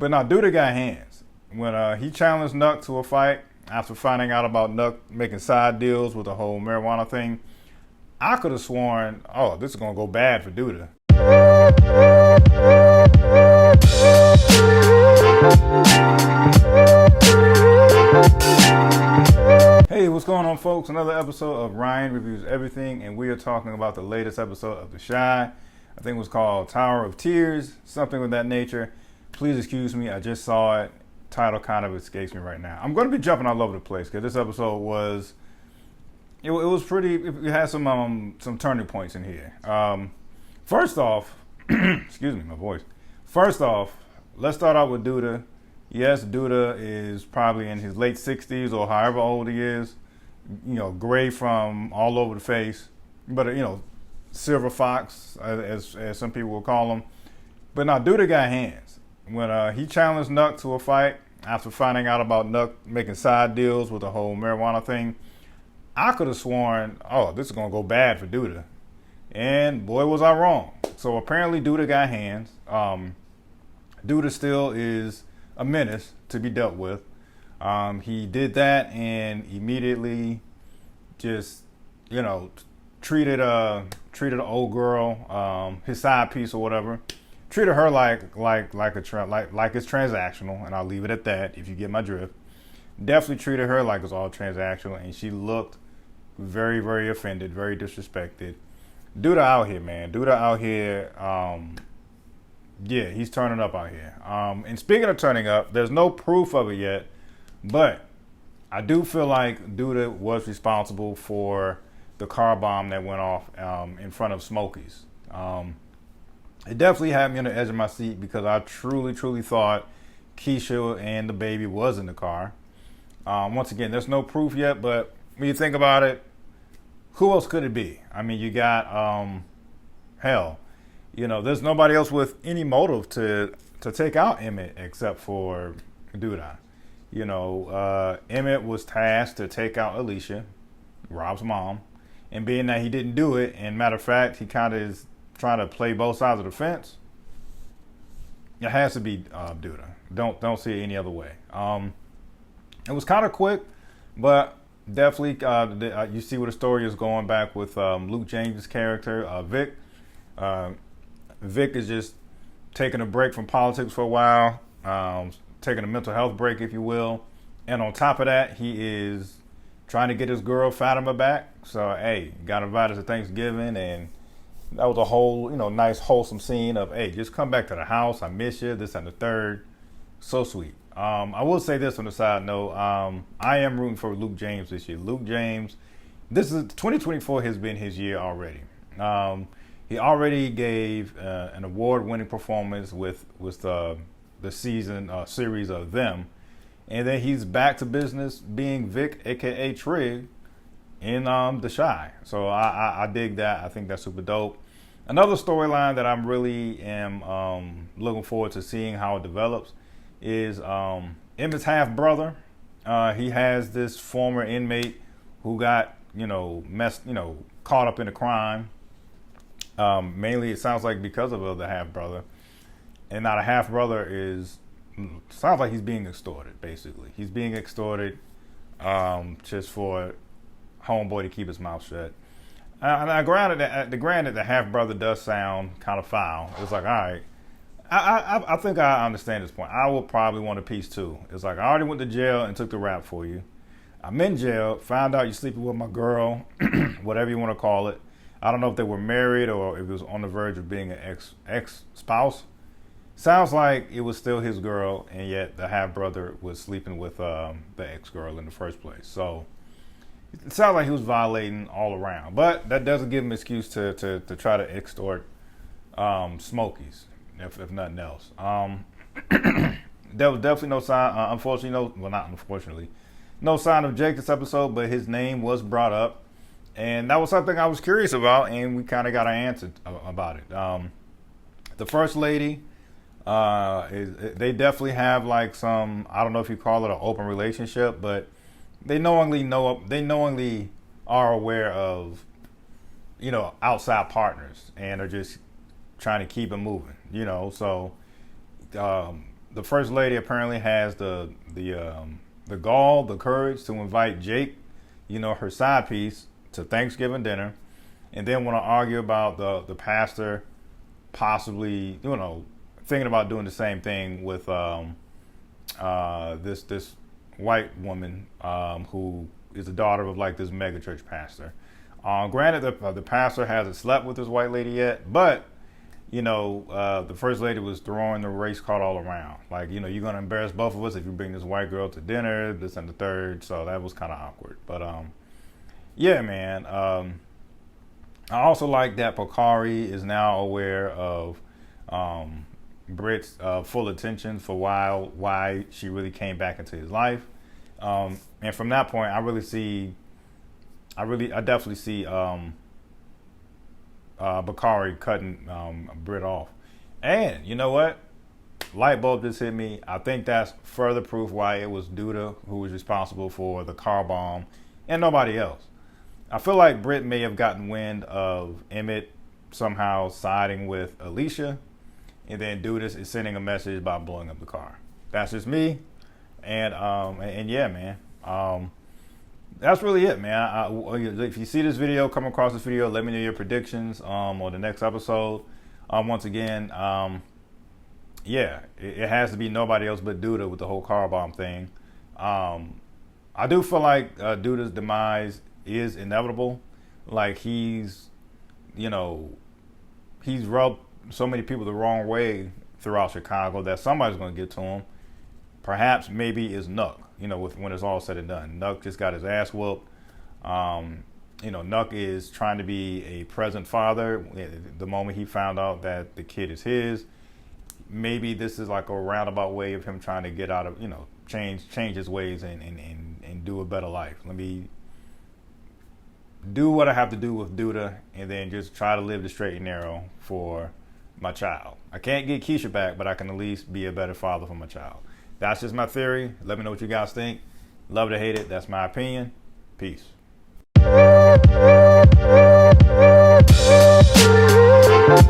But now, Duda got hands. When he challenged Nuck to a fight after finding out about Nuck making side deals with the whole marijuana thing, I could have sworn, oh, this is going to go bad for Duda. Hey, what's going on, folks? Another episode of Ryan Reviews Everything, and we are talking about the latest episode of The Chi. I think it was called Tower of Tears, something of that nature. Please excuse me, I just saw it. Title kind of escapes me right now. I'm going to be jumping all over the place because this episode was, it was pretty. It had some turning points in here. First off, excuse me, my voice. First off, let's start out with Duda. Yes, Duda is probably in his late 60s or however old he is. You know, gray from all over the face, but silver fox, as some people will call him. But now Duda got hands. When he challenged Nuck to a fight after finding out about Nuck making side deals with the whole marijuana thing, I could have sworn, oh, this is going to go bad for Duda. And boy, was I wrong. So apparently Duda got hands. Duda still is a menace to be dealt with. He did that and immediately just, treated an old girl, his side piece or whatever. Treated her like it's transactional, and I'll leave it at that if you get my drift. Definitely treated her like it's all transactional, and she looked very, very offended, very disrespected. Duda out here, man. Duda out here, yeah, he's turning up out here. And speaking of turning up, there's no proof of it yet, but I do feel like Duda was responsible for the car bomb that went off in front of Smokey's. It definitely had me on the edge of my seat because I truly, truly thought Keisha and the baby was in the car. Once again, there's no proof yet, but when you think about it, who else could it be? I mean, you got, there's nobody else with any motive to take out Emmett except for Duda. Emmett was tasked to take out Alicia, Rob's mom, and being that he didn't do it, and matter of fact, he kind of is trying to play both sides of the fence. It has to be Duda. Don't see it any other way. It was kind of quick, but definitely you see where the story is going back with Luke James' character, Vic. Vic is just taking a break from politics for a while, taking a mental health break, if you will. And on top of that, he is trying to get his girl Fatima back. So, hey, got invited to Thanksgiving, and that was a whole, nice, wholesome scene of, hey, just come back to the house. I miss you, this and the third. So sweet. I will say this on the side note. I am rooting for Luke James this year. Luke James, 2024 has been his year already. He already gave an award-winning performance with the season series of Them. And then he's back to business being Vic, a.k.a. Trig, in The Chi. So I dig that. I think that's super dope. Another storyline that I'm really am looking forward to seeing how it develops is Emmett's half brother. He has this former inmate who got caught up in a crime. Mainly, it sounds like because of the half brother, and now the half brother sounds like he's being extorted. Basically, he's being extorted just for homeboy to keep his mouth shut. And granted, the half brother does sound kind of foul. It's like, all right, I think I understand this point. I will probably want a piece too. It's like, I already went to jail and took the rap for you. I'm in jail, found out you're sleeping with my girl, whatever you want to call it. I don't know if they were married or if it was on the verge of being an ex-spouse. Sounds like it was still his girl, and yet the half brother was sleeping with the ex-girl in the first place. So it sounds like he was violating all around, but that doesn't give him an excuse to try to extort Smokies, if nothing else. There was definitely no sign, unfortunately, no sign of Jake this episode, but his name was brought up, and that was something I was curious about, and we kind of got an answer about it. The first lady, they definitely have like some, I don't know if you call it an open relationship, but they knowingly are aware of, outside partners and are just trying to keep it moving, so the first lady apparently has the gall, the courage to invite Jake, her side piece, to Thanksgiving dinner, and then want to argue about the pastor possibly, thinking about doing the same thing with this white woman who is the daughter of like this megachurch pastor. Granted, the pastor hasn't slept with this white lady yet, but the first lady was throwing the race card all around. Like, you're going to embarrass both of us if you bring this white girl to dinner, this and the third. So that was kind of awkward. But yeah, man. I also like that Bakari is now aware of Britt's full attention for why she really came back into his life. And from that point, I definitely see Bakari cutting Britt off. And you know what? Light bulb just hit me. I think that's further proof why it was Duda who was responsible for the car bomb and nobody else. I feel like Britt may have gotten wind of Emmett somehow siding with Alicia, and then Duda is sending a message about blowing up the car. That's just me. And yeah, man. That's really it, man. If you see this video, come across this video, let me know your predictions on the next episode. Once again, yeah, it has to be nobody else but Duda with the whole car bomb thing. I do feel like Duda's demise is inevitable. Like he's rubbed so many people the wrong way throughout Chicago that somebody's going to get to him. Perhaps maybe it's Nuck, when it's all said and done. Nuck just got his ass whooped. Nuck is trying to be a present father. The moment he found out that the kid is his, maybe this is like a roundabout way of him trying to get out of, change his ways and do a better life. Let me do what I have to do with Duda and then just try to live the straight and narrow for my child. I can't get Keisha back, but I can at least be a better father for my child. That's just my theory. Let me know what you guys think. Love to hate it. That's my opinion. Peace.